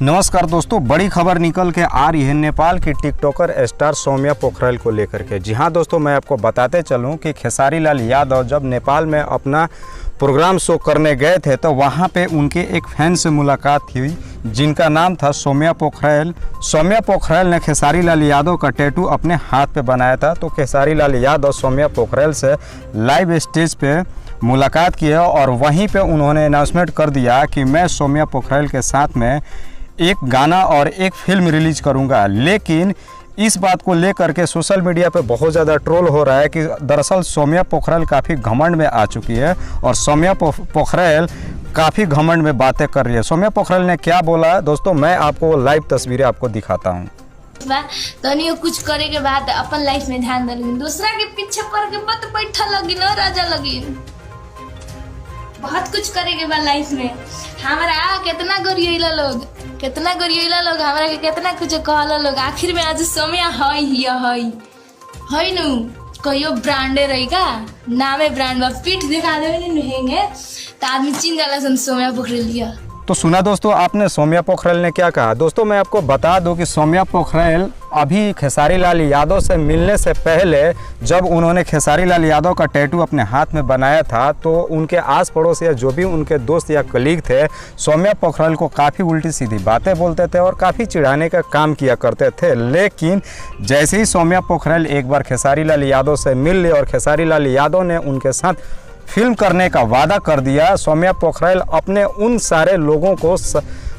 नमस्कार दोस्तों, बड़ी खबर निकल के आ रही है नेपाल की टिकटॉकर स्टार सौम्या पोखरल को लेकर के। जी हाँ दोस्तों, मैं आपको बताते चलूं कि खेसारी लाल यादव जब नेपाल में अपना प्रोग्राम शो करने गए थे तो वहाँ पे उनके एक फैन से मुलाकात हुई जिनका नाम था सौम्या पोखरल। सौम्या पोखरल ने खेसारी लाल यादव का टैटू अपने हाथ पे बनाया था। तो खेसारी लाल यादव सौम्या पोखरल से लाइव स्टेज पे मुलाकात की और वहीं पे उन्होंने अनाउंसमेंट कर दिया कि मैं सौम्या पोखरल के साथ में एक गाना और एक फिल्म रिलीज करूंगा। लेकिन इस बात को लेकर के सोशल मीडिया पे बहुत ज़्यादा ट्रोल हो रहा है कि दरअसल सौम्या पोखरल काफ़ी घमंड में आ चुकी है और सौम्या पोखरल काफ़ी घमंड में बातें कर रही है। सौम्या पोखरल ने क्या बोला दोस्तों, मैं आपको लाइव तस्वीरें आपको दिखाता हूँ। तनियो कुछ करे के बाद अपन लाइफ में ध्यान दे, दूसरा के पीछे पड़ के मत बैठा लगी ना राजा लगी। बहुत कुछ करे के बाद लाइफ में हमारा कितना गरियला लोग हमारा के कितना कुछ कहला लोग। आखिर में आज सौम्या है नु कहियो ब्रांडे रहेगा, नामे ब्रांड बा, पीठ दिखा देवे नहेंगे तो आदमी चिन जाला सन सौम्या पोखरल लिया। तो सुना दोस्तों आपने सौम्या पोखरल ने क्या कहा। दोस्तों मैं आपको बता दूं कि सौम्या पोखरल अभी खेसारी लाल यादव से मिलने से पहले जब उन्होंने खेसारी लाल यादव का टैटू अपने हाथ में बनाया था तो उनके आस पड़ोस या जो भी उनके दोस्त या कलीग थे सौम्या पोखरल को काफ़ी उल्टी सीधी बातें बोलते थे और काफ़ी चिढ़ाने का काम किया करते थे। लेकिन जैसे ही सौम्या पोखरल एक बार खेसारी लाल यादव से मिल ली और खेसारी लाल यादव ने उनके साथ फिल्म करने का वादा कर दिया, सौम्या पोखरल अपने उन सारे लोगों को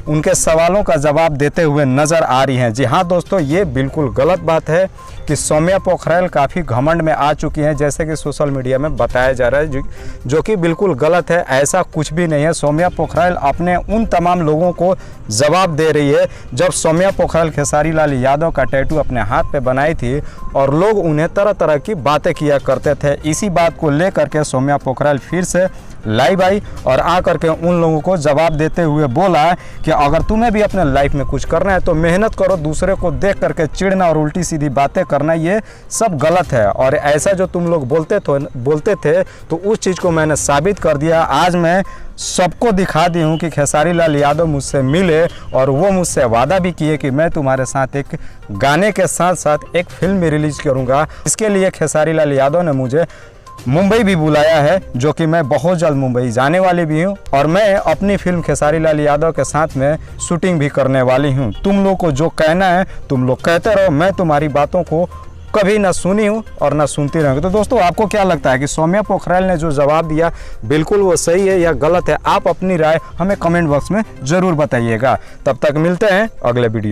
उनके सवालों का जवाब देते हुए नज़र आ रही हैं। जी हाँ दोस्तों, ये बिल्कुल गलत बात है कि सौम्या पोखरल काफ़ी घमंड में आ चुकी हैं जैसे कि सोशल मीडिया में बताया जा रहा है, जो कि बिल्कुल गलत है। ऐसा कुछ भी नहीं है। सौम्या पोखरल अपने उन तमाम लोगों को जवाब दे रही है। जब सौम्या पोखरल खेसारी लाल यादव का टैटू अपने हाथ पे बनाई थी और लोग उन्हें तरह तरह की बातें किया करते थे, इसी बात को लेकर के सौम्या पोखरल फिर से लाइव आई और आकर के उन लोगों को जवाब देते हुए बोला कि अगर तुम्हें भी अपने लाइफ में कुछ करना है तो मेहनत करो, दूसरे को देख करके चिढ़ना और उल्टी सीधी बातें करना ये सब गलत है। और ऐसा जो तुम लोग बोलते थे तो उस चीज़ को मैंने साबित कर दिया। आज मैं सबको दिखा दी हूँ कि खेसारी लाल यादव मुझसे मिले और वो मुझसे वादा भी किए कि मैं तुम्हारे साथ एक गाने के साथ साथ एक फिल्म भी रिलीज करूँगा। इसके लिए खेसारी लाल यादव ने मुझे मुंबई भी बुलाया है, जो कि मैं बहुत जल्द मुंबई जाने वाली भी हूँ और मैं अपनी फिल्म खेसारी लाल यादव के साथ में शूटिंग भी करने वाली हूँ। तुम लोग को जो कहना है तुम लोग कहते रहो, मैं तुम्हारी बातों को कभी ना सुनी हूँ और ना सुनती रहूँगी। तो दोस्तों आपको क्या लगता है कि सौम्या पोखरल ने जो जवाब दिया बिल्कुल वो सही है या गलत है? आप अपनी राय हमें कमेंट बॉक्स में ज़रूर बताइएगा। तब तक मिलते हैं अगले वीडियो।